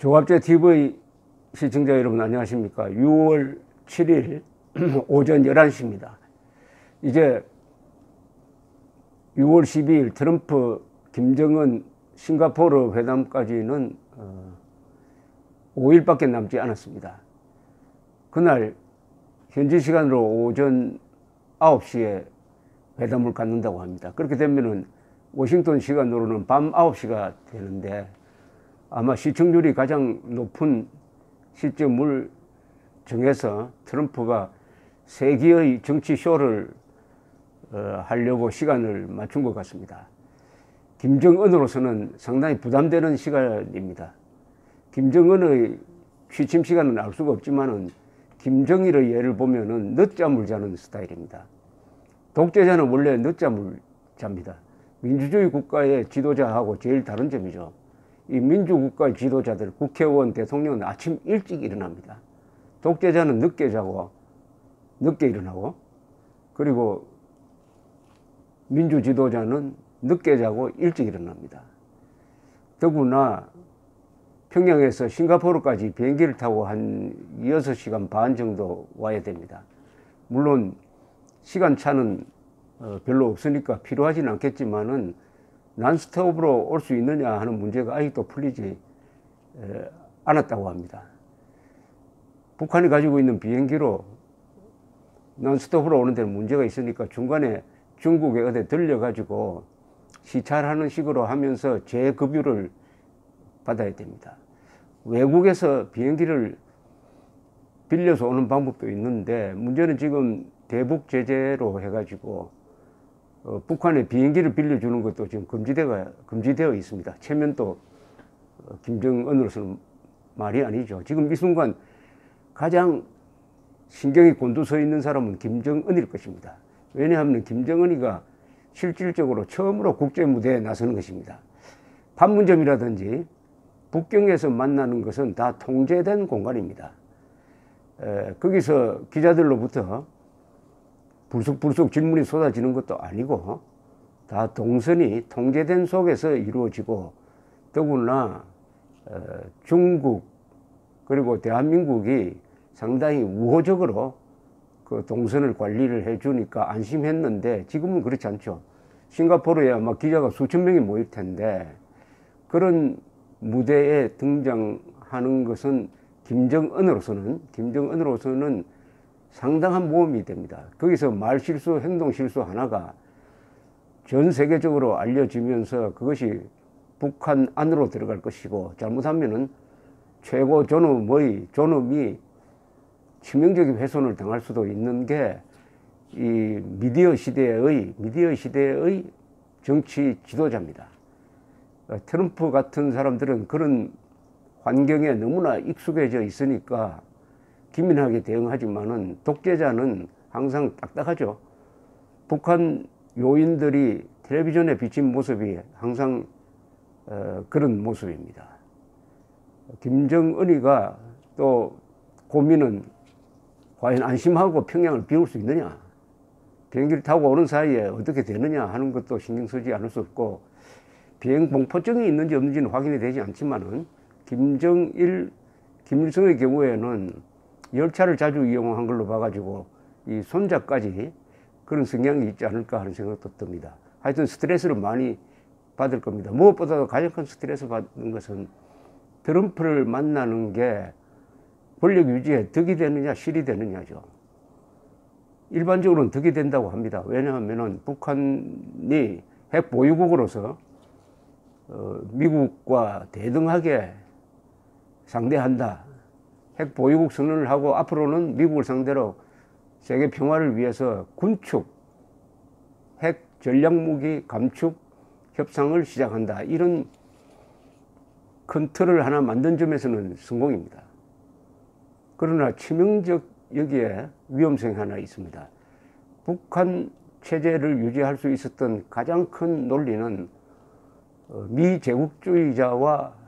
조갑제 TV 시청자 여러분 안녕하십니까. 6월 7일 오전 11시입니다. 이제 6월 12일 트럼프 김정은 싱가포르 회담까지는 5일밖에 남지 않았습니다. 그날 현지 시간으로 오전 9시에 회담을 갖는다고 합니다. 그렇게 되면은 워싱턴 시간으로는 밤 9시가 되는데 아마 시청률이 가장 높은 시점을 정해서 트럼프가 세기의 정치 쇼를 하려고 시간을 맞춘 것 같습니다. 김정은으로서는 상당히 부담되는 시간입니다. 김정은의 취침 시간은 알 수가 없지만은 김정일의 예를 보면은 늦잠을 자는 스타일입니다. 독재자는 원래 늦잠을 잡니다. 민주주의 국가의 지도자하고 제일 다른 점이죠. 이 민주국가의 지도자들, 국회의원, 대통령은 아침 일찍 일어납니다. 독재자는 늦게 자고 늦게 일어나고, 그리고 민주 지도자는 늦게 자고 일찍 일어납니다. 더구나 평양에서 싱가포르까지 비행기를 타고 한 6시간 반 정도 와야 됩니다. 물론 시간차는 별로 없으니까 필요하진 않겠지만은 난스톱으로 올 수 있느냐 하는 문제가 아직도 풀리지 않았다고 합니다. 북한이 가지고 있는 비행기로 난스톱으로 오는 데는 문제가 있으니까 중간에 중국에 어디 들려가지고 시찰하는 식으로 하면서 재급유를 받아야 됩니다. 외국에서 비행기를 빌려서 오는 방법도 있는데 문제는 지금 대북 제재로 해가지고 북한에 비행기를 빌려주는 것도 지금 금지되어 있습니다. 체면도 김정은으로서는 말이 아니죠. 지금 이 순간 가장 신경이 곤두서 있는 사람은 김정은일 것입니다. 왜냐하면 김정은이가 실질적으로 처음으로 국제 무대에 나서는 것입니다. 판문점이라든지 북경에서 만나는 것은 다 통제된 공간입니다. 거기서 기자들로부터 불쑥불쑥 질문이 쏟아지는 것도 아니고 다 동선이 통제된 속에서 이루어지고, 더구나 중국 그리고 대한민국이 상당히 우호적으로 그 동선을 관리를 해주니까 안심했는데 지금은 그렇지 않죠. 싱가포르에 아마 기자가 수천 명이 모일 텐데 그런 무대에 등장하는 것은 김정은으로서는 상당한 모험이 됩니다. 거기서 말 실수, 행동 실수 하나가 전 세계적으로 알려지면서 그것이 북한 안으로 들어갈 것이고, 잘못하면은 최고 존엄이 치명적인 훼손을 당할 수도 있는 게 이 미디어 시대의 정치 지도자입니다. 트럼프 같은 사람들은 그런 환경에 너무나 익숙해져 있으니까 기민하게 대응하지만은 독재자는 항상 딱딱하죠. 북한 요인들이 텔레비전에 비친 모습이 항상 그런 모습입니다. 김정은이가 또 고민은 과연 안심하고 평양을 비울 수 있느냐, 비행기를 타고 오는 사이에 어떻게 되느냐 하는 것도 신경 쓰지 않을 수 없고, 비행 공포증이 있는지 없는지는 확인이 되지 않지만은 김일성의 경우에는 열차를 자주 이용한 걸로 봐가지고 이 손자까지 그런 성향이 있지 않을까 하는 생각도 듭니다. 하여튼 스트레스를 많이 받을 겁니다. 무엇보다도 가장 큰 스트레스 받는 것은 트럼프를 만나는 게 권력 유지에 득이 되느냐 실이 되느냐죠. 일반적으로는 득이 된다고 합니다. 왜냐하면 북한이 핵 보유국으로서 미국과 대등하게 상대한다. 핵 보유국 선언을 하고 앞으로는 미국을 상대로 세계 평화를 위해서 군축, 핵 전략무기 감축 협상을 시작한다. 이런 큰 틀을 하나 만든 점에서는 성공입니다. 그러나 치명적 여기에 위험성이 하나 있습니다. 북한 체제를 유지할 수 있었던 가장 큰 논리는 미제국주의자와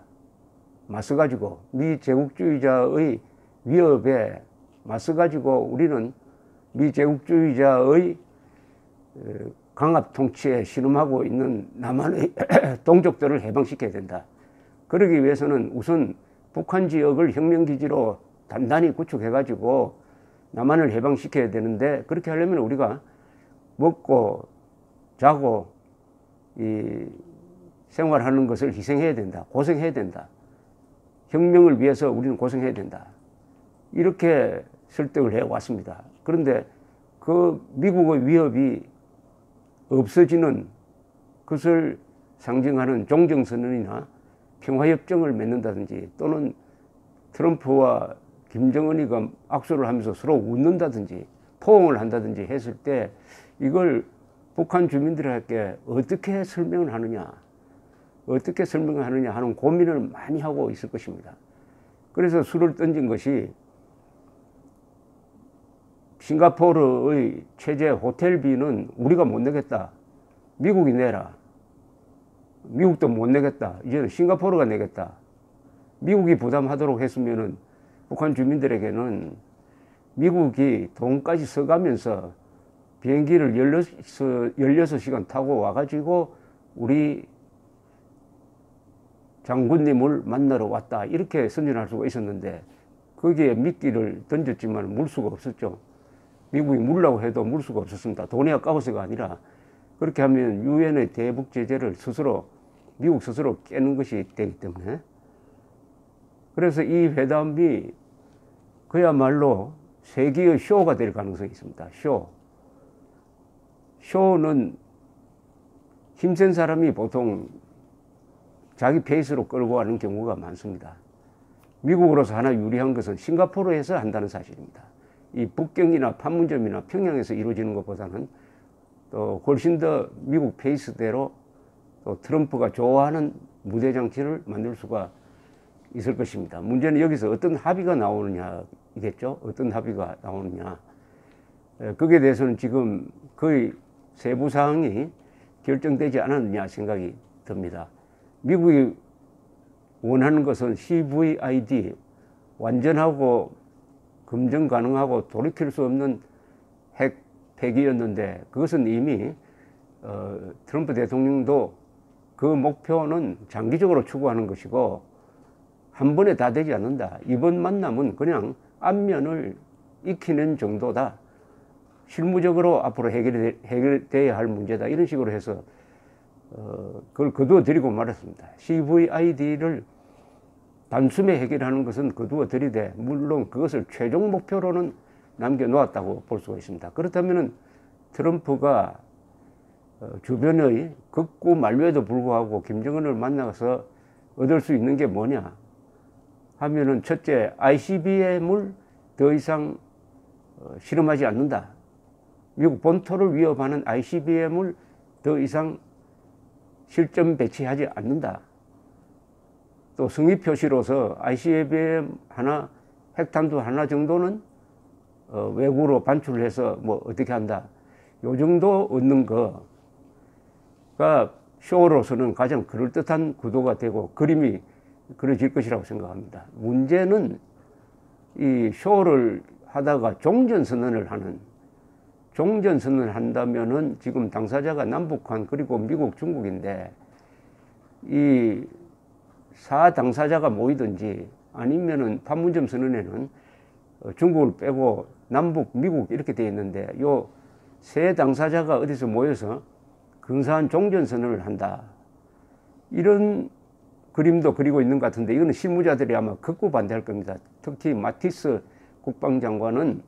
맞서가지고 미제국주의자의 위협에 맞서가지고 우리는 미제국주의자의 강압 통치에 신음하고 있는 남한의 동족들을 해방시켜야 된다. 그러기 위해서는 우선 북한 지역을 혁명기지로 단단히 구축해가지고 남한을 해방시켜야 되는데, 그렇게 하려면 우리가 먹고 자고 이 생활하는 것을 희생해야 된다. 고생해야 된다. 혁명을 위해서 우리는 고생해야 된다. 이렇게 설득을 해왔습니다. 그런데 그 미국의 위협이 없어지는 것을 상징하는 종전선언이나 평화협정을 맺는다든지, 또는 트럼프와 김정은이가 악수를 하면서 서로 웃는다든지 포옹을 한다든지 했을 때 이걸 북한 주민들에게 어떻게 설명을 하느냐, 어떻게 설명을 하느냐 하는 고민을 많이 하고 있을 것입니다. 그래서 수를 던진 것이 싱가포르의 최저 호텔비는 우리가 못 내겠다. 미국이 내라. 미국도 못 내겠다. 이제는 싱가포르가 내겠다. 미국이 부담하도록 했으면은 북한 주민들에게는 미국이 돈까지 써가면서 비행기를 16시간 타고 와가지고 우리 장군님을 만나러 왔다. 이렇게 선전할 수가 있었는데, 거기에 미끼를 던졌지만 물 수가 없었죠. 미국이 물라고 해도 물 수가 없었습니다. 돈이 아까워서가 아니라, 그렇게 하면 유엔의 대북 제재를 스스로, 미국 스스로 깨는 것이 되기 때문에. 그래서 이 회담이 그야말로 세계의 쇼가 될 가능성이 있습니다. 쇼는 힘센 사람이 보통 자기 페이스로 끌고 가는 경우가 많습니다. 미국으로서 하나 유리한 것은 싱가포르에서 한다는 사실입니다. 이 북경이나 판문점이나 평양에서 이루어지는 것보다는 또 훨씬 더 미국 페이스대로 또 트럼프가 좋아하는 무대장치를 만들 수가 있을 것입니다. 문제는 여기서 어떤 합의가 나오느냐이겠죠. 어떤 합의가 나오느냐. 거기에 대해서는 지금 거의 세부 사항이 결정되지 않았느냐 생각이 듭니다. 미국이 원하는 것은 CVID, 완전하고 검증 가능하고 돌이킬 수 없는 핵 폐기였는데, 그것은 이미 트럼프 대통령도 그 목표는 장기적으로 추구하는 것이고 한 번에 다 되지 않는다. 이번 만남은 그냥 안면을 익히는 정도다. 실무적으로 앞으로 해결돼야 할 문제다. 이런 식으로 해서 그걸 거두어 드리고 말았습니다. CVID를 단숨에 해결하는 것은 거두어 드리되, 물론 그것을 최종 목표로는 남겨놓았다고 볼 수가 있습니다. 그렇다면 트럼프가 주변의 극구 만류에도 불구하고 김정은을 만나서 얻을 수 있는 게 뭐냐 하면은, 첫째, ICBM을 더 이상 실험하지 않는다. 미국 본토를 위협하는 ICBM을 더 이상 실전 배치하지 않는다. 또 승리 표시로서 ICBM 하나, 핵탄두 하나 정도는 외국으로 반출해서 뭐 어떻게 한다. 요 정도 얻는 거가 쇼로서는 가장 그럴듯한 구도가 되고 그림이 그려질 것이라고 생각합니다. 문제는 이 쇼를 하다가 종전선언을 한다면은 지금 당사자가 남북한 그리고 미국, 중국인데, 이 당사자가 모이든지 아니면은 판문점 선언에는 중국을 빼고 남북, 미국 이렇게 되어 있는데, 요 세 당사자가 어디서 모여서 근사한 종전선언을 한다. 이런 그림도 그리고 있는 것 같은데, 이거는 실무자들이 아마 극구 반대할 겁니다. 특히 마티스 국방장관은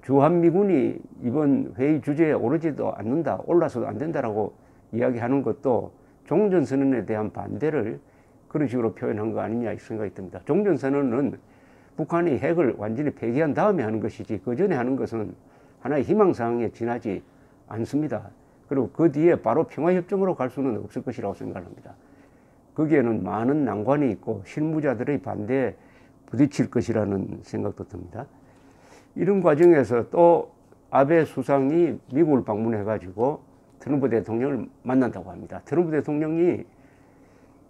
주한미군이 이번 회의 주제에 오르지도 않는다, 올라서도 안 된다라고 이야기하는 것도 종전선언에 대한 반대를 그런 식으로 표현한 거 아니냐 생각이 듭니다. 종전선언은 북한이 핵을 완전히 폐기한 다음에 하는 것이지, 그 전에 하는 것은 하나의 희망사항에 지나지 않습니다. 그리고 그 뒤에 바로 평화협정으로 갈 수는 없을 것이라고 생각합니다. 거기에는 많은 난관이 있고 실무자들의 반대에 부딪힐 것이라는 생각도 듭니다. 이런 과정에서 또 아베 수상이 미국을 방문해가지고 트럼프 대통령을 만난다고 합니다. 트럼프 대통령이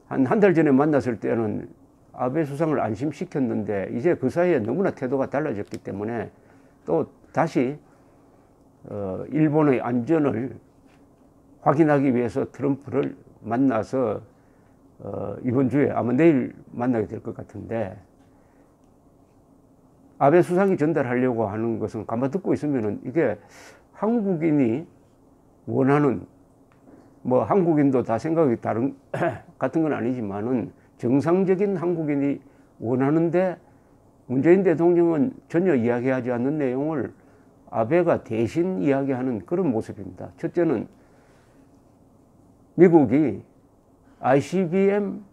한 달 전에 만났을 때는 아베 수상을 안심시켰는데, 이제 그 사이에 너무나 태도가 달라졌기 때문에 또 다시 일본의 안전을 확인하기 위해서 트럼프를 만나서 이번 주에 아마 내일 만나게 될 것 같은데, 아베 수상이 전달하려고 하는 것은 가만 듣고 있으면은 이게 한국인이 원하는, 뭐 한국인도 다 생각이 다른 같은 건 아니지만은 정상적인 한국인이 원하는데 문재인 대통령은 전혀 이야기하지 않는 내용을 아베가 대신 이야기하는 그런 모습입니다. 첫째는 미국이 ICBM,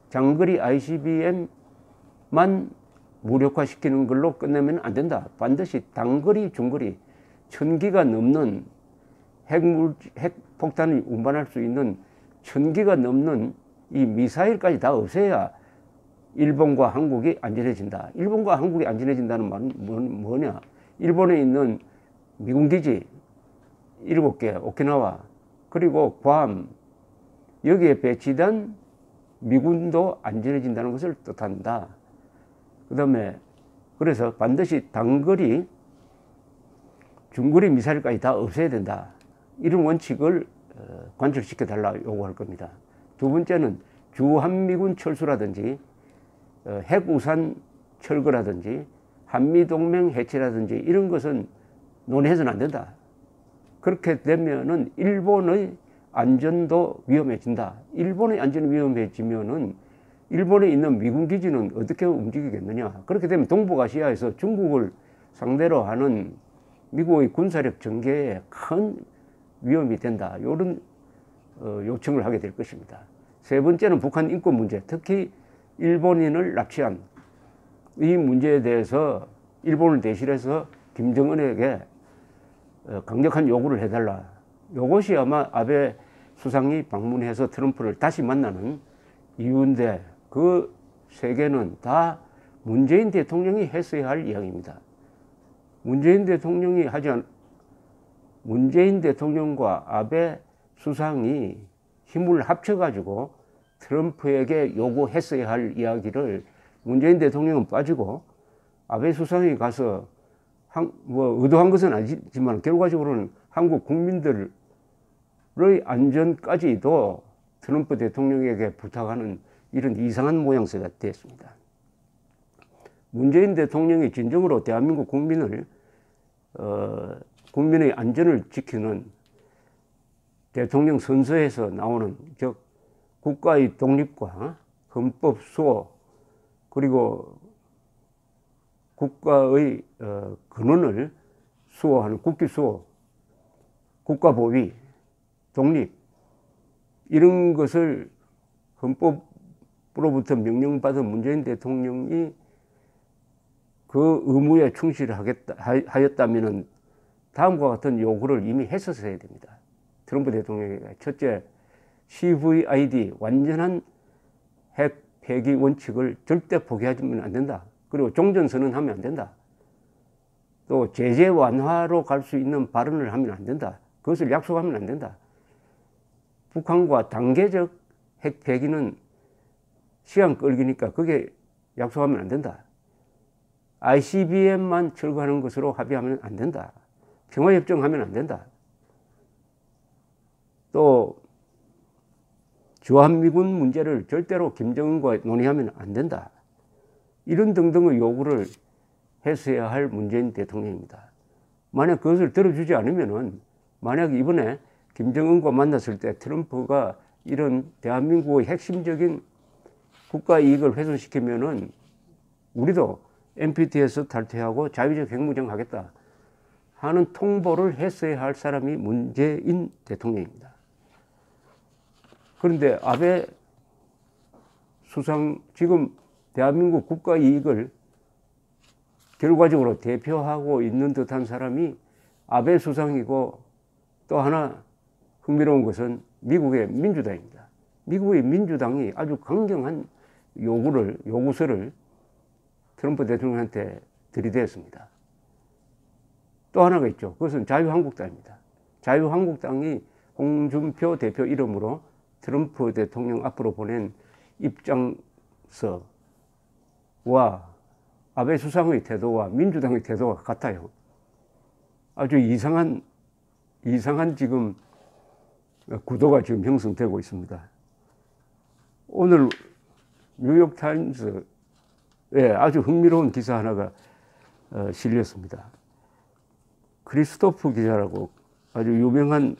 장거리 ICBM만 무력화시키는 걸로 끝내면 안 된다. 반드시 단거리, 중거리 1000기가 넘는 핵폭탄을 운반할 수 있는 1000기가 넘는 이 미사일까지 다 없애야 일본과 한국이 안전해진다. 일본과 한국이 안전해진다는 말은 뭐냐? 일본에 있는 미군 기지 7개, 오키나와, 그리고 괌, 여기에 배치된 미군도 안전해진다는 것을 뜻한다. 그 다음에 그래서 반드시 단거리, 중거리 미사일까지 다 없애야 된다. 이런 원칙을 관철시켜 달라 요구할 겁니다. 두 번째는 주한미군 철수라든지 핵우산 철거라든지 한미동맹 해체라든지 이런 것은 논의해서는 안 된다. 그렇게 되면은 일본의 안전도 위험해진다. 일본의 안전이 위험해지면은 일본에 있는 미군 기지는 어떻게 움직이겠느냐. 그렇게 되면 동북아시아에서 중국을 상대로 하는 미국의 군사력 전개에 큰 위험이 된다. 이런 요청을 하게 될 것입니다. 세 번째는 북한 인권 문제, 특히 일본인을 납치한 이 문제에 대해서 일본을 대신해서 김정은에게 강력한 요구를 해달라. 이것이 아마 아베 수상이 방문해서 트럼프를 다시 만나는 이유인데, 그 세 개는 다 문재인 대통령이 했어야 할 이야기입니다. 문재인 대통령과 아베 수상이 힘을 합쳐가지고 트럼프에게 요구했어야 할 이야기를 문재인 대통령은 빠지고 아베 수상이 가서 뭐 의도한 것은 아니지만 결과적으로는 한국 국민들의 안전까지도 트럼프 대통령에게 부탁하는 이런 이상한 모양새가 됐습니다. 문재인 대통령이 진정으로 대한민국 국민의 안전을 지키는 대통령 선서에서 나오는, 즉 국가의 독립과 헌법 수호, 그리고 국가의 근원을 수호하는 국기 수호, 국가 보위, 독립, 이런 것을 헌법으로부터 명령받은 문재인 대통령이 그 의무에 충실하였다면 다음과 같은 요구를 이미 했었어야 됩니다. 트럼프 대통령에게 첫째, CVID 완전한 핵 폐기 원칙을 절대 포기하면 안 된다. 그리고 종전선언하면 안 된다. 또 제재 완화로 갈 수 있는 발언을 하면 안 된다. 그것을 약속하면 안 된다. 북한과 단계적 핵 폐기는 시간 끌기니까 그게 약속하면 안 된다. ICBM만 철거하는 것으로 합의하면 안 된다. 평화협정하면 안 된다. 또 주한미군 문제를 절대로 김정은과 논의하면 안 된다. 이런 등등의 요구를 했어야 할 문재인 대통령입니다. 만약 그것을 들어주지 않으면은, 만약 이번에 김정은과 만났을 때 트럼프가 이런 대한민국의 핵심적인 국가 이익을 훼손시키면은 우리도 NPT에서 탈퇴하고 자유적 핵무장 하겠다 하는 통보를 했어야 할 사람이 문재인 대통령입니다. 그런데 아베 수상, 지금 대한민국 국가 이익을 결과적으로 대표하고 있는 듯한 사람이 아베 수상이고, 또 하나 흥미로운 것은 미국의 민주당입니다. 미국의 민주당이 아주 강경한 요구서를 트럼프 대통령한테 들이댔습니다. 또 하나가 있죠. 그것은 자유한국당입니다. 자유한국당이 홍준표 대표 이름으로 트럼프 대통령 앞으로 보낸 입장서와 아베 수상의 태도와 민주당의 태도가 같아요. 아주 이상한 지금 구도가 지금 형성되고 있습니다. 오늘 뉴욕타임스에 아주 흥미로운 기사 하나가 실렸습니다. 크리스토프 기자라고 아주 유명한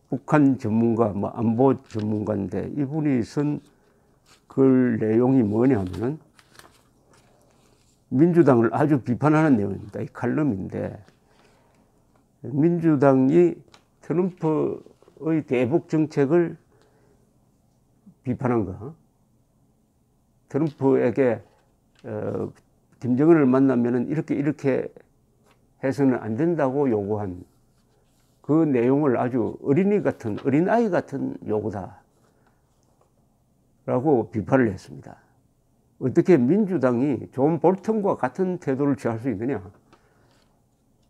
북한 전문가, 안보 전문가인데 이분이 쓴 글 내용이 뭐냐면은 민주당을 아주 비판하는 내용입니다. 이 칼럼인데 민주당이 트럼프의 대북 정책을 비판한 거, 트럼프에게 김정은을 만나면은 이렇게 해서는 안 된다고 요구한 그 내용을 아주 어린아이 같은 요구다 라고 비판을 했습니다. 어떻게 민주당이 존 볼턴과 같은 태도를 취할 수 있느냐.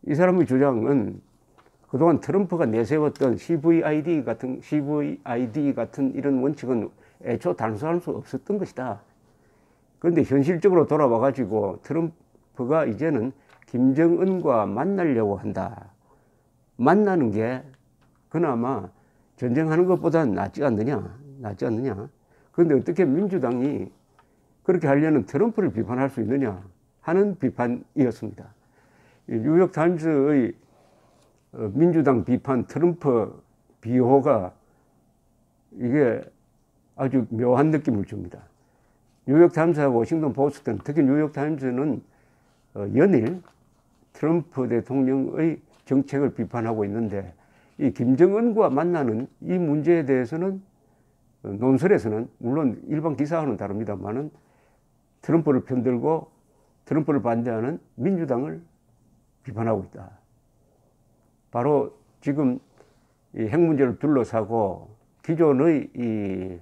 이 사람의 주장은 그동안 트럼프가 내세웠던 CVID 같은 이런 원칙은 애초 단수할 수 없었던 것이다. 그런데 현실적으로 돌아와가지고 트럼프가 이제는 김정은과 만나려고 한다. 만나는 게 그나마 전쟁하는 것보다는 낫지 않느냐. 그런데 어떻게 민주당이 그렇게 하려는 트럼프를 비판할 수 있느냐 하는 비판이었습니다. 뉴욕타임스의 민주당 비판 트럼프 비호가 이게 아주 묘한 느낌을 줍니다. 뉴욕타임스하고 워싱턴 포스트는, 특히 뉴욕타임스는 연일 트럼프 대통령의 정책을 비판하고 있는데 이 김정은과 만나는 이 문제에 대해서는 논설에서는 물론 일반 기사와는 다릅니다만은 트럼프를 편들고 트럼프를 반대하는 민주당을 비판하고 있다. 바로 지금 이 핵 문제를 둘러싸고 기존의 이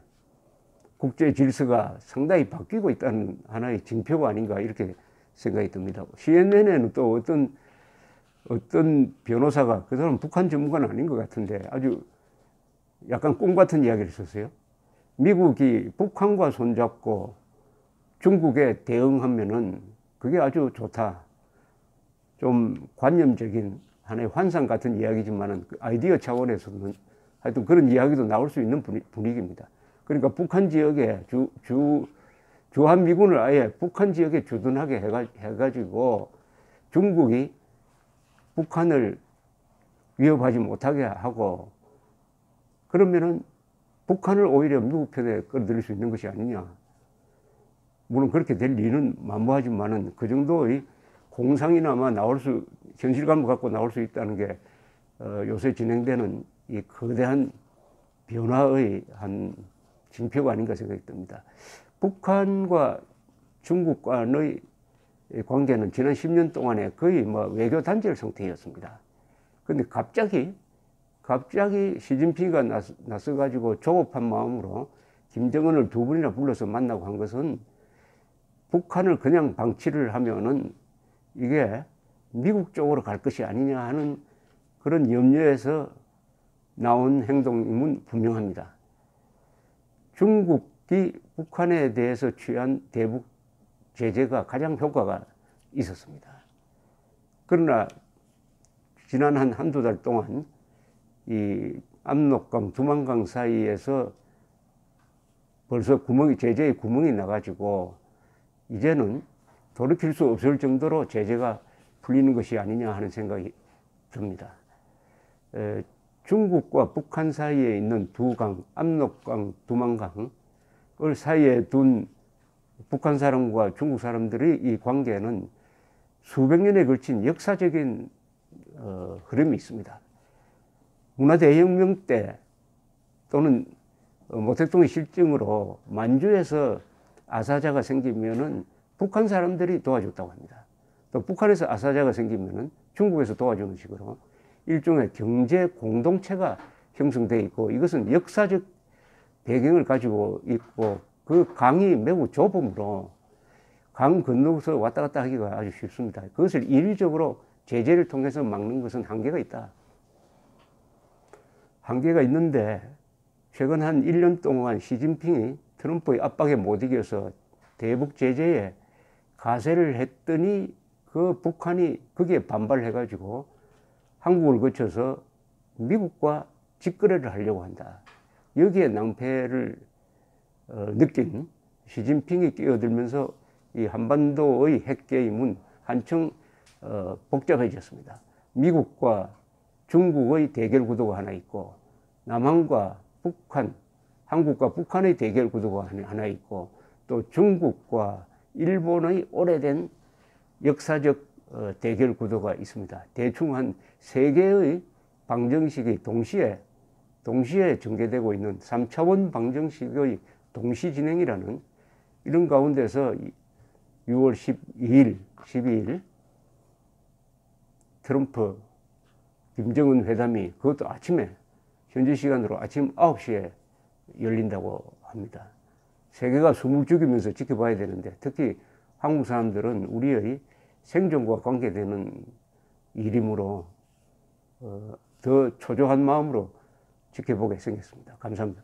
국제 질서가 상당히 바뀌고 있다는 하나의 징표가 아닌가 이렇게 생각이 듭니다. CNN에는 또 어떤 변호사가, 그 사람은 북한 전문가는 아닌 것 같은데 아주 약간 꿈 같은 이야기를 썼어요. 미국이 북한과 손잡고 중국에 대응하면은 그게 아주 좋다. 좀 관념적인 하나의 환상 같은 이야기지만은 그 아이디어 차원에서는 하여튼 그런 이야기도 나올 수 있는 분위기입니다. 그러니까 북한 지역에 주한미군을 아예 북한 지역에 주둔하게 해가지고 중국이 북한을 위협하지 못하게 하고 그러면은 북한을 오히려 미국 편에 끌어들일 수 있는 것이 아니냐. 물론 그렇게 될 리는 만무하지만은 그 정도의 공상이나마 현실감을 갖고 나올 수 있다는 게 요새 진행되는 이 거대한 변화의 한 징표가 아닌가 생각이 듭니다. 북한과 중국 간의 관계는 지난 10년 동안에 거의 외교 단절 상태였습니다. 그런데 갑자기 시진핑이가 나서가지고 조급한 마음으로 김정은을 2번이나 불러서 만나고 한 것은 북한을 그냥 방치를 하면은 이게 미국 쪽으로 갈 것이 아니냐 하는 그런 염려에서 나온 행동임은 분명합니다. 중국이 북한에 대해서 취한 대북 제재가 가장 효과가 있었습니다. 그러나 지난 한두 달 동안 이 압록강, 두만강 사이에서 벌써 제재의 구멍이 나가지고 이제는 돌이킬 수 없을 정도로 제재가 풀리는 것이 아니냐 하는 생각이 듭니다. 중국과 북한 사이에 있는 두 강, 압록강, 두만강을 사이에 둔 북한 사람과 중국 사람들의 이 관계는 수백 년에 걸친 역사적인 흐름이 있습니다. 문화대혁명 때 또는 모택동의 실증으로 만주에서 아사자가 생기면은 북한 사람들이 도와줬다고 합니다. 또 북한에서 아사자가 생기면은 중국에서 도와주는 식으로 일종의 경제 공동체가 형성되어 있고 이것은 역사적 배경을 가지고 있고 그 강이 매우 좁으므로 강 건너서 왔다 갔다 하기가 아주 쉽습니다. 그것을 일률적으로 제재를 통해서 막는 것은 한계가 있다. 한계가 있는데 최근 한 1년 동안 시진핑이 트럼프의 압박에 못 이겨서 대북 제재에 가세를 했더니 그 북한이 거기에 반발을 해가지고 한국을 거쳐서 미국과 직거래를 하려고 한다. 여기에 낭패를 느낀 시진핑이 끼어들면서 이 한반도의 핵게임은 한층 복잡해졌습니다. 미국과 중국의 대결 구도가 하나 있고, 남한과 북한, 한국과 북한의 대결 구도가 하나 있고, 또 중국과 일본의 오래된 역사적 대결 구도가 있습니다. 대충 한 3개의 방정식이 동시에 전개되고 있는 3차원 방정식의 동시 진행이라는 이런 가운데서 6월 12일 트럼프 김정은 회담이 그것도 아침에 현지 시간으로 아침 9시에 열린다고 합니다. 세계가 숨을 죽이면서 지켜봐야 되는데, 특히 한국 사람들은 우리의 생존과 관계되는 일이므로 더 초조한 마음으로 지켜보게 생겼습니다. 감사합니다.